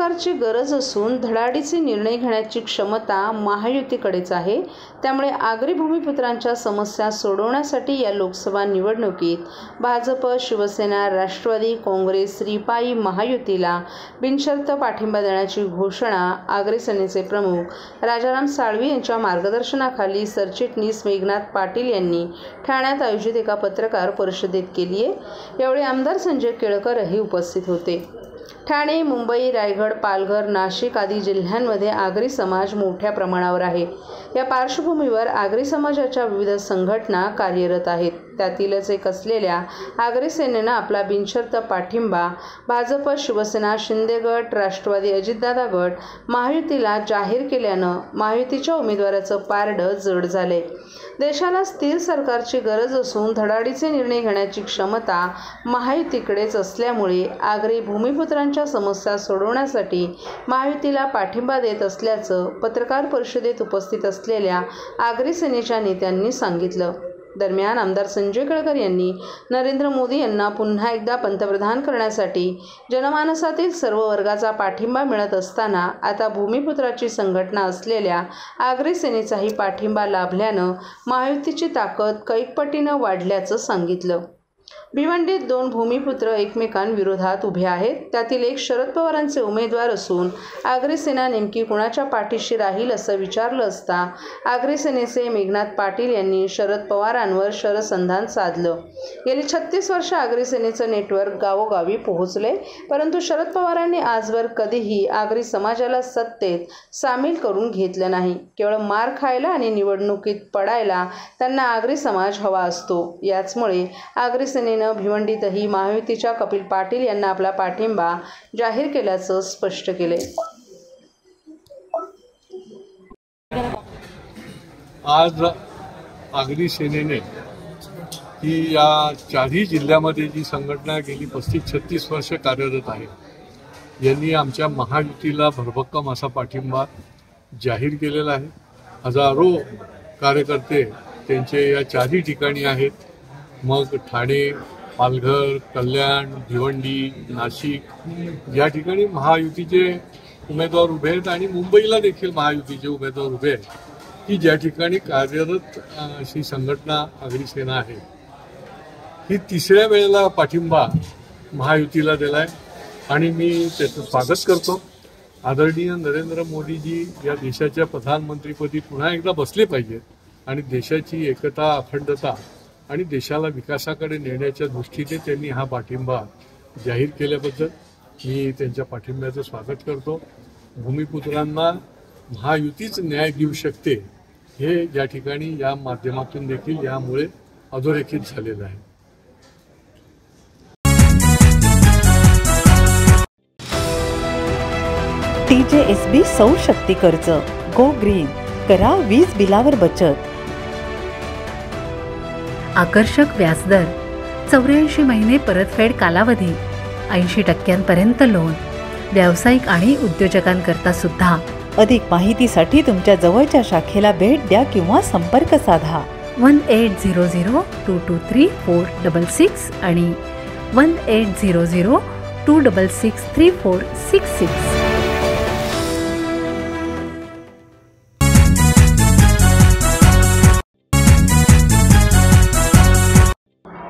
सरकारची गरज असून धडाडीचे निर्णय घेण्याची क्षमता महायुतीकडेच आहे। त्यामुळे आगरी भूमिपुत्रांच्या समस्या सोडवण्यासाठी या लोकसभा निवडणुकीत भाजप, शिवसेना, राष्ट्रवादी काँग्रेस, रिपाई महायुतीला बिनशर्त पाठिंबा देण्याची घोषणा आगरी सेनेचे प्रमुख राजाराम साळवी यांच्या मार्गदर्शनाखाली सरचिटणीस मेघनाथ पाटील यांनी ठाण्यात आयोजित एका पत्रकार परिषदेत केली आहे। यावेळी आमदार संजय केळकरही उपस्थित होते। ठाणे, मुंबई, रायगड, पालघर, नाशिक आदी जिल्ह्यांमध्ये आगरी समाज मोठ्या प्रमाणावर आहे। या पार्श्वभूमीवर आगरी समाजाच्या विविध संघटना कार्यरत आहेत। त्यातीलच एक असलेल्या आगरी सेनेनं आपला बिनशर्त पाठिंबा भाजप, शिवसेना, शिंदे गट, राष्ट्रवादी, अजितदादा गट, महायुतीला जाहीर केल्यानं महायुतीच्या उमेदवाराचं पारडं जड झाले। देशाला स्थिर सरकारची गरज असून धडाडीचे निर्णय घेण्याची क्षमता महायुतीकडेच असल्यामुळे आगरी भूमिपुत्रांच्या समस्या सोडवण्यासाठी महायुतीला पाठिंबा देत असल्याचं पत्रकार परिषदेत उपस्थित असलेल्या आगरी सेनेच्या नेत्यांनी सांगितलं। दरम्यान आमदार संजय केळकर यांनी नरेंद्र मोदी यांना पुन्हा एकदा पंतप्रधान करण्यासाठी जनमानसातील सर्व वर्गाचा पाठिंबा मिळत असताना आता भूमिपुत्राची संघटना असलेल्या आगरी सेनेचाही पाठिंबा लाभल्यानं महायुतीची ताकद कैकपटीनं वाढल्याचं सांगितलं। भिवंडीत दोन भूमिपुत्र एकमेकांविरोधात उभे आहेत। त्यातील एक शरद पवारांचे उमेदवार असून आगरी सेना नेमकी कुणाच्या पाठीशी राहील असं विचारलं असता आगरी सेनेचे मेघनाथ पाटील यांनी शरद पवारांवर शरसंधान साधलं। गेली 36 वर्ष आगरी सेनेचं नेटवर्क गावोगावी पोहोचले, परंतु शरद पवारांनी आजवर कधीही आगरी समाजाला सत्तेत सामील करून घेतलं नाही। केवळ मार खायला आणि निवडणुकीत पडायला त्यांना आगरी समाज हवा असतो। याचमुळे आगरी सेनेनं भिवंडीतही महायुतीच्या कपिल पाटील यांना आपला पाठिंबा जाहीर केल्याचं स्पष्ट केले। आज आगरी सेनेने ही या चारही जिल्ह्यामध्ये जी संघटना गेली 35-36 वर्ष कार्यरत आहे, यांनी आमच्या महायुतीला भरभक्कम असा पाठिंबा जाहीर केलेला आहे। हजारो कार्यकर्ते त्यांचे या चारही ठिकाणी आहेत। मग ठाणे, पालघर, कल्याण, भिवंडी, नाशिक या ठिकाणी महायुतीचे उमेदवार उभे आहेत आणि मुंबईला देखील महायुतीचे उमेदवार उभे आहेत, की ज्या ठिकाणी कार्यरत अशी संघटना आगरी सेना आहे। ही तिसऱ्या वेळेला पाठिंबा महायुतीला दिलाय आणि मी त्याचं स्वागत करतो। आदरणीय नरेंद्र मोदीजी या देशाच्या प्रधानमंत्रीपदी पुन्हा एकदा बसले पाहिजेत आणि देशाची एकता, अखंडता आणि देशाला विकासाकडे नेण्याच्या दृष्टीने त्यांनी हा पाठिंबा जाहीर केल्याबद्दल मी त्यांच्या पाठिंब्याचं स्वागत करतो। भूमिपुत्रांना महायुतीच न्याय देऊ शकते हे या ठिकाणी या माध्यमातून देखील यामुळे अधोरेखित झालेलं आहे। TJSB सौर शक्ती कर्ज, गो ग्रीन, करा वीज बिलावर बचत। आकर्षक व्याजदर, 84 महिने परतफेड कालावधी, 80% लोन, व्यावसायिक आणि उद्योजकांकरता सुद्धा। अधिक माहितीसाठी तुमच्या जवळच्या शाखेला भेट द्या किंवा संपर्क साधा 1800-223-466 आणि 1800-266-3466।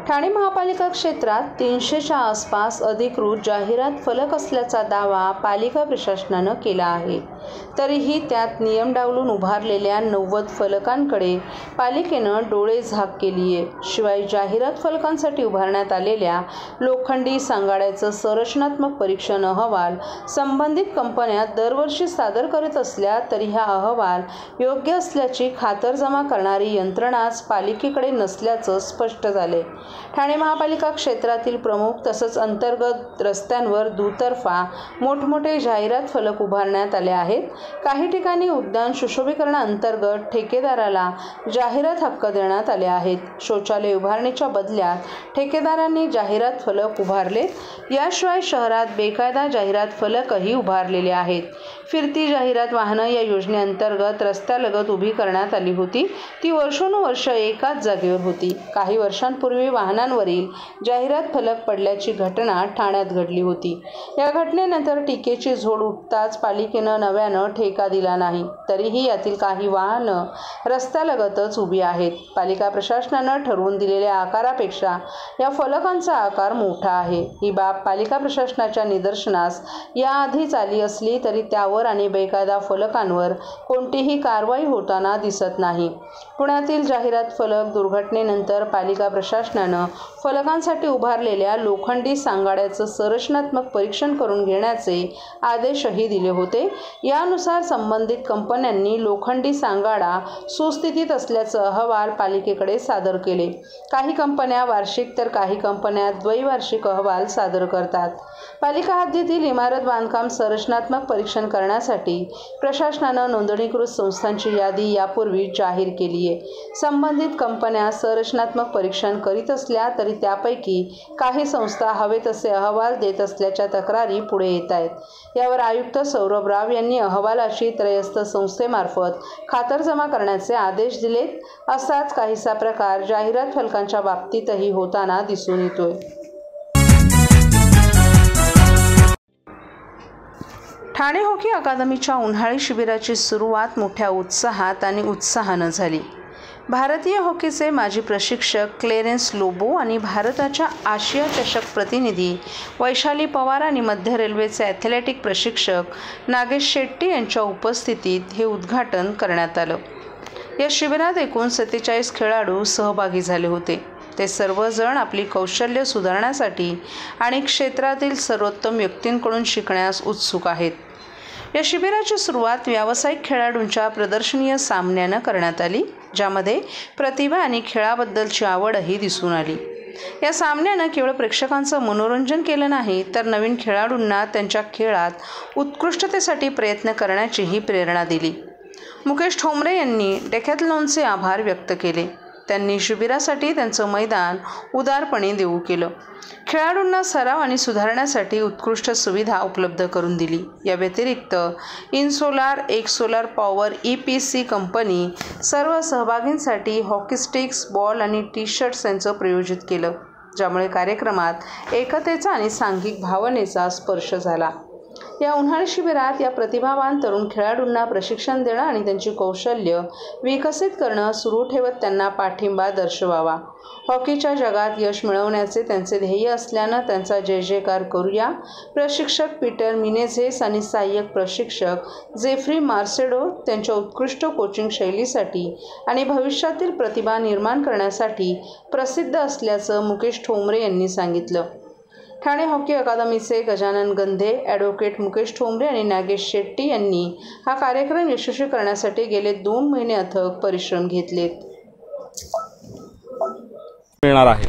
ठाणे महापालिका क्षेत्रात 300च्या आसपास अधिकृत जाहिरात फलक असल्याचा दावा पालिका प्रशासनानं केला आहे। तरीही त्यात नियम डावलून उभारलेल्या 90 फलकांकडे पालिकेनं डोळे झाक केली आहे। शिवाय जाहिरात फलकांसाठी उभारण्यात आलेल्या लोखंडी सांगाड्याचं संरचनात्मक परीक्षण अहवाल संबंधित कंपन्या दरवर्षी सादर करत असल्या तरी हा अहवाल योग्य असल्याची खातरजमा करणारी यंत्रणाच पालिकेकडे नसल्याचं स्पष्ट झाले। ठाणे महापालिका क्षेत्रातील प्रमुख तसंच अंतर्गत रस्त्यांवर दुतर्फा मोठमोठे जाहिरात फलक उभारण्यात आले आहेत। काही ठिकाणी उद्यान सुशोभीकरणाअंतर्गत ठेकेदाराला जाहिरात हक्क देण्यात आले आहेत। शौचालय उभारणीच्या बदल्यात ठेकेदारांनी जाहिरात फलक उभारलेत। याशिवाय शहरात बेकायदा जाहिरात फलकही उभारलेले आहेत। फिरती जाहिरात वाहनं या योजनेअंतर्गत रस्त्यालगत उभी करण्यात आली होती। ती वर्षानुवर्ष एकाच जागेवर होती। काही वर्षांपूर्वी वाहन वाहनांवरील जाहिरात फलक पडल्याची घटना ठाण्यात घडली होती। या घटनेनंतर टीकेची झोड उठताच पालिकेनं नव्यानं ठेका दिला नाही, तरीही यातील काही वाहनं रस्त्यालगतच उभी आहेत। पालिका प्रशासनानं ठरवून दिलेल्या आकारापेक्षा या फलकांचा आकार मोठा आहे। ही बाब पालिका प्रशासनाच्या निदर्शनास याआधीच आली असली तरी त्यावर आणि बेकायदा फलकांवर कोणतीही कारवाई होताना दिसत नाही। पुण्यातील जाहिरात फलक दुर्घटनेनंतर पालिका प्रशासनानं फलकांसाठी उभारलेल्या लोखंडी सांगाड्याचं संरचनात्मक परीक्षण करून घेण्याचे आदेशही दिले होते। यानुसार संबंधित कंपन्यांनी लोखंडी सांगाडा सुस्थितीत असल्याचं अहवाल पालिकेकडे सादर केले। काही कंपन्या वार्षिक तर काही कंपन्या द्वैवार्षिक अहवाल सादर करतात। पालिका हद्दीतील इमारत बांधकाम संरचनात्मक परीक्षण करण्यासाठी प्रशासनानं नोंदणीकृत संस्थांची यादी यापूर्वी जाहीर केली आहे। संबंधित कंपन्या संरचनात्मक परीक्षण करीत असल्या तरी त्यापैकी काही संस्था हवे तसे अहवाल देत असल्याच्या तक्रारी पुढे येत आहेत। यावर आयुक्त सौरभ राव यांनी अहवालाची त्रयस्थ संस्थेमार्फत खातरजमा करण्याचे आदेश दिलेत। असाच काहीसा प्रकार जाहिरात फलकांच्या बाबतीतही होताना दिसून येतोय। ठाणे हॉकी अकादमीच्या उन्हाळी शिबिराची सुरुवात मोठ्या उत्साहात आणि उत्साहानं झाली। भारतीय हॉकीचे माजी प्रशिक्षक क्लेरेन्स लोबो आणि भारताच्या आशिया चषक प्रतिनिधी वैशाली पवार आणि मध्य रेल्वेचे ॲथलेटिक प्रशिक्षक नागेश शेट्टी यांच्या उपस्थितीत हे उद्घाटन करण्यात आलं। या शिबिरात एकूण 47 खेळाडू सहभागी झाले होते। ते सर्वजण आपली कौशल्य सुधारण्यासाठी आणि क्षेत्रातील सर्वोत्तम व्यक्तींकडून शिकण्यास उत्सुक आहेत। या शिबिराची सुरुवात व्यावसायिक खेळाडूंच्या प्रदर्शनीय सामन्यानं करण्यात आली, ज्यामध्ये प्रतिभा आणि खेळाबद्दलची आवडही दिसून आली। या सामन्यानं केवळ प्रेक्षकांचं मनोरंजन केलं नाही तर नवीन खेळाडूंना त्यांच्या खेळात उत्कृष्टतेसाठी प्रयत्न करण्याचीही प्रेरणा दिली। मुकेश ठोंबरे यांनी डेकॅथलॉनचे आभार व्यक्त केले। त्यांनी शिबिरासाठी त्यांचं मैदान उदारपणे देऊ केलं। खेळाडूंना सराव आणि सुधारण्यासाठी उत्कृष्ट सुविधा उपलब्ध करून दिली। या व्यतिरिक्त इनसोलार एक सोलार पॉवर EPC कंपनी सर्व सहभागींसाठी हॉकी स्टिक्स, बॉल आणि टी-शर्ट्स यांचं प्रयोजित केलं, ज्यामुळे कार्यक्रमात एकतेचा आणि सांघिक भावनेचा स्पर्श झाला। या उन्हाळी शिबिरात या प्रतिभावान तरुण खेळाडूंना प्रशिक्षण देणं आणि त्यांची कौशल्य विकसित करणं सुरू ठेवत त्यांना पाठिंबा दर्शवावा। हॉकीच्या जगात यश मिळवण्याचे त्यांचे ध्येय असल्यानं त्यांचा जय जयकार करूया। प्रशिक्षक पीटर मिनेझेस आणि सहाय्यक प्रशिक्षक जेफ्री मार्सेडो त्यांच्या उत्कृष्ट कोचिंग शैलीसाठी आणि भविष्यातील प्रतिभा निर्माण करण्यासाठी प्रसिद्ध असल्याचं मुकेश ठोंबरे यांनी सांगितलं। ठाणे हॉकी अकादमीचे गजानन गंधे, ॲडव्होकेट मुकेश ठोंबरे आणि नागेश शेट्टी यांनी हा कार्यक्रम यशस्वी करण्यासाठी गेले 2 महिने अथक परिश्रम घेतलेत। मिळणार आहे।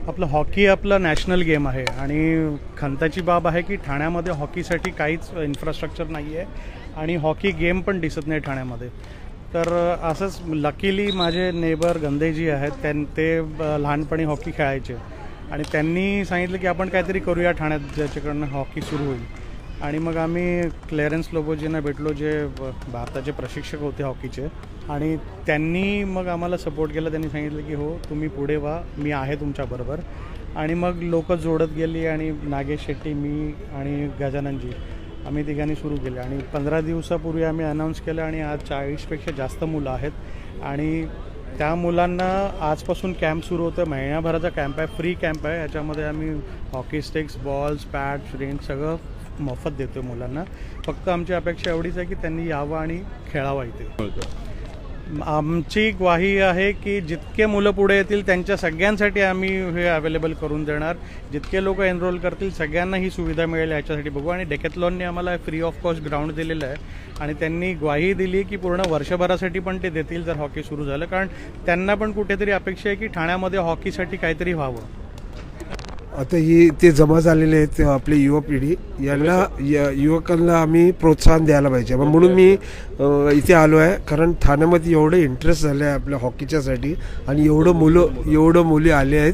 आपलं हॉकी आपला नॅशनल गेम आहे आणि खंताची बाब आहे की ठाण्यामध्ये हॉकीसाठी काहीच इन्फ्रास्ट्रक्चर नाही आहे आणि हॉकी गेम पण दिसत नाही ठाण्यामध्ये। तर असंच लकीली माझे नेबर गंधेजी आहेत, ते लहानपणी हॉकी खेळायचे आणि त्यांनी सांगितलं की आपण काहीतरी करूया ठाण्यात ज्याच्याकडनं हॉकी सुरू होईल। आणि मग आम्ही क्लेरेन्स लोबोजींना भेटलो, जे भारताचे प्रशिक्षक होते हॉकीचे, आणि त्यांनी मग आम्हाला सपोर्ट केला। त्यांनी सांगितलं की हो तुम्ही पुढे व्हा, मी आहे तुमच्याबरोबर। आणि मग लोक जोडत गेली आणि नागेश शेट्टी, मी आणि गजाननजी आम्ही तिघांनी सुरू केले आणि 15 दिवसापूर्वी आम्ही अनाऊन्स केलं आणि आज 40पेक्षा जास्त मुलं आहेत आणि त्या मुलांना आजपासून कॅम्प सुरू होतं। महिन्याभराचा कॅम्प आहे, फ्री कॅम्प आहे। याच्यामध्ये आम्ही hockey sticks, balls, pads, ring सगळं मोफत देतो मुलांना। फक्त आमची अपेक्षा एवढीच आहे की त्यांनी यावं आणि खेळावं इथे। आमची ग्वाही आहे की जितके मुलं पुढे येतील त्यांच्या सगळ्यांसाठी आम्ही हे अवेलेबल करून देणार। जितके लोक एनरोल करतील सगळ्यांना ही सुविधा मिळेल याच्यासाठी बघू। आणि डेकॅथलॉनने आम्हाला फ्री ऑफ कॉस्ट ग्राउंड दिलेलं आहे आणि त्यांनी ग्वाही दिली की पूर्ण वर्षभरासाठी पण ते देतील जर हॉकी सुरू झालं, कारण त्यांना पण कुठेतरी अपेक्षा आहे की ठाण्यामध्ये हॉकीसाठी काहीतरी व्हावं। आता ही ते जमा झालेले आहेत आपली युवा पिढी, यांना युवकांना आम्ही प्रोत्साहन द्यायला पाहिजे। म्हणून मी इथे आलो आहे, कारण ठाण्यामध्ये एवढं इंटरेस्ट झालं आहे आपल्या हॉकीच्यासाठी आणि एवढं मुली आले आहेत.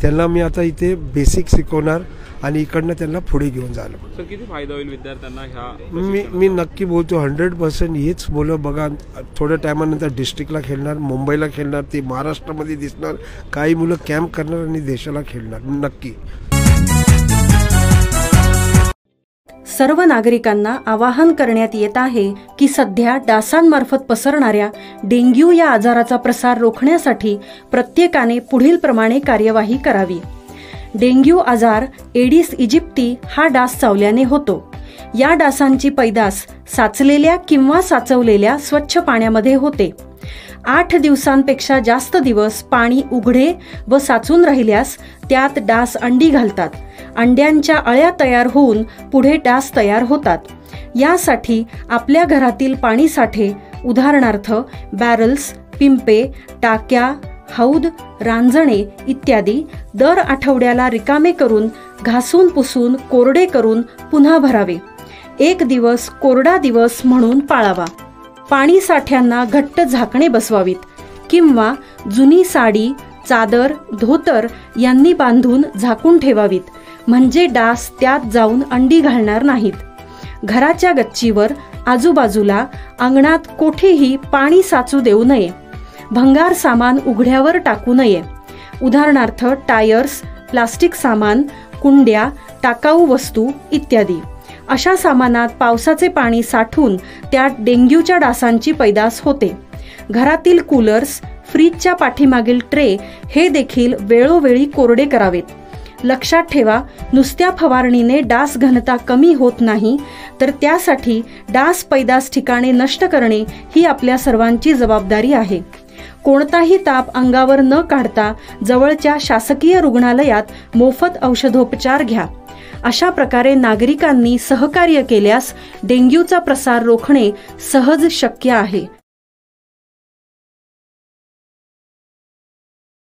त्यांना मी आता इथे बेसिक शिकवणार आणि इकडनं त्यांना पुढे घेऊन जायला. सर किती फायदा होईल विद्यार्थ्यांना ह्या? मी नक्की बोलतो 100% हेच मुलं बघा थोड्या टायमानंतर डिस्ट्रिक्टला खेळणार, मुंबईला खेळणार, ते महाराष्ट्रामध्ये दिसणार, काही मुलं कॅम्प करणार आणि देशाला खेळणार नक्की. सर्व नागरिकांना आवाहन करण्यात येत आहे की सध्या डासांमार्फत पसरणाऱ्या डेंग्यू या आजाराचा प्रसार रोखण्यासाठी प्रत्येकाने पुढील प्रमाणे कार्यवाही करावी. डेंग्यू आजार एडिस इजिप्ती हा डास चावल्याने होतो. या डासांची पैदास साचलेल्या किंवा साचवलेल्या स्वच्छ पाण्यामध्ये होते. 8 दिवसांपेक्षा जास्त दिवस पाणी उघडे व साचून राहिल्यास त्यात डास अंडी घालतात. अंड्यांच्या अळ्या तयार होऊन पुढे डास तयार होतात. यासाठी आपल्या घरातील पाणी साठे उदाहरणार्थ बॅरल्स, पिंपे, टाक्या, हौद, रांजणे इत्यादी दर आठवड्याला रिकामे करून घासून पुसून कोरडे करून पुन्हा भरावे. 1 दिवस कोरडा दिवस म्हणून पाळावा. पाणी साठ्यांना घट्ट झाकणे बसवावीत किंवा जुनी साडी, चादर, धोतर यांनी बांधून झाकून ठेवावीत, म्हणजे डास त्यात जाऊन अंडी घालणार नाहीत. घराच्या गच्चीवर, आजूबाजूला, अंगणात कोठेही पाणी साचू देऊ नये. भंगार सामान उघड्यावर टाकू नये. उदाहरणार्थ टायर्स, प्लास्टिक सामान, कुंड्या, टाकाऊ वस्तू इत्यादी. अशा सामानात पावसाचे पाणी साठून त्यात डेंग्यूच्या डासांची पैदास होते. घरातील कूलर्स, फ्रीजच्या पाठीमागील ट्रे हे देखील वेळोवेळी कोरडे करावेत. लक्षात ठेवा, नुसत्या फवारणीने डास घनता कमी होत नाही, तर त्यासाठी डास पैदास ठिकाणे नष्ट करणे ही आपल्या सर्वांची जबाबदारी आहे. कोणताही ताप अंगावर न काढता जवळच्या शासकीय रुग्णालयात मोफत औषधोपचार घ्या. अशा प्रकारे नागरिकांनी सहकार्य केल्यास डेंग्यूचा प्रसार रोखणे सहज शक्य आहे.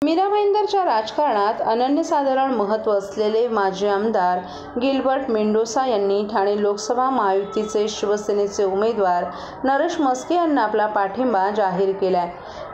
मीरा भाईंदरच्या राजकारणात अनन्यसाधारण महत्त्व असलेले माजी आमदार गिल्बर्ट मेंडोसा यांनी ठाणे लोकसभा महायुतीचे शिवसेनेचे उमेदवार नरेश म्हस्के यांना आपला पाठिंबा जाहीर केलाय.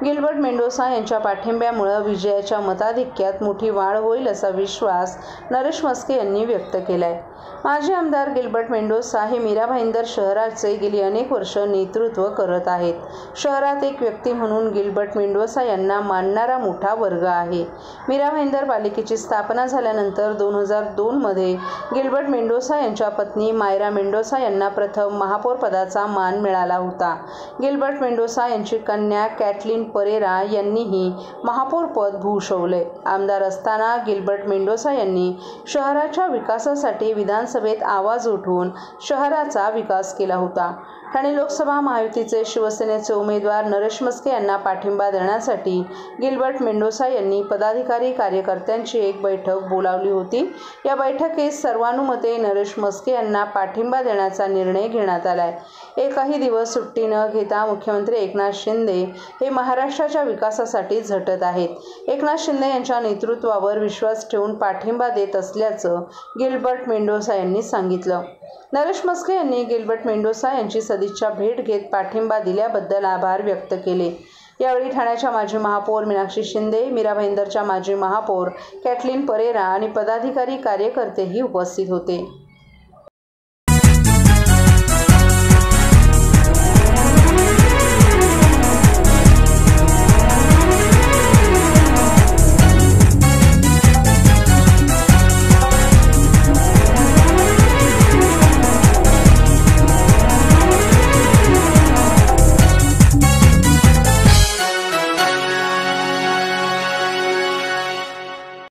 गिल्बर्ट मेंडोसा यांच्या पाठिंब्यामुळे विजयाच्या मताधिक्यात मोठी वाढ होईल असा विश्वास नरेश म्हस्के यांनी व्यक्त केलाय. माजी आमदार गिल्बर्ट मेंडोसा हे मीरा भाईंदर शहराचे गेली अनेक वर्ष नेतृत्व करत आहेत. शहरात एक व्यक्ती म्हणून गिल्बर्ट मेंडोसा यांना मानणारा मोठा वर्ग आहे. मीरा भाईंदर पालिकेची स्थापना झाल्यानंतर 2002 मध्ये गिल्बर्ट मेंडोसा यांच्या पत्नी मायरा मेंडोसा यांना प्रथम महापौर पदाचा मान मिळाला होता. गिल्बर्ट मेंडोसा यांची कन्या कॅटलीन परेरा यांनीही महापौर पद भूषवले. आमदार असताना गिल्बर्ट मेंडोसा यांनी शहराच्या विकासासाठी विधानसभेत आवाज उठवून शहराचा विकास केला होता. ठाणे लोकसभा महायुतीचे शिवसेनेचे उमेदवार नरेश म्हस्के यांना पाठिंबा देण्यासाठी गिल्बर्ट मेंडोसा यांनी पदाधिकारी कार्यकर्त्यांची एक बैठक बोलावली होती. या बैठकीत सर्वानुमते नरेश म्हस्के यांना पाठिंबा देण्याचा निर्णय घेण्यात आलाय. एकही दिवस सुट्टी न घेता मुख्यमंत्री एकनाथ शिंदे हे महाराष्ट्राच्या विकासासाठी झटत आहेत. एकनाथ शिंदे यांच्या नेतृत्वावर विश्वास ठेवून पाठिंबा देत असल्याचं गिल्बर्ट मेंडोसा यांनी सांगितलं. नरेश म्हस्के यांनी गिल्बर्ट मेंडोसा यांची सदिच्छा भेट घेत पाठिंबा दिल्याबद्दल आभार व्यक्त केले. यावेळी ठाण्याच्या माजी महापौर मीनाक्षी शिंदे, मीरा भाईंदरच्या माजी महापौर कॅटलीन परेरा आणि पदाधिकारी कार्यकर्तेही उपस्थित होते.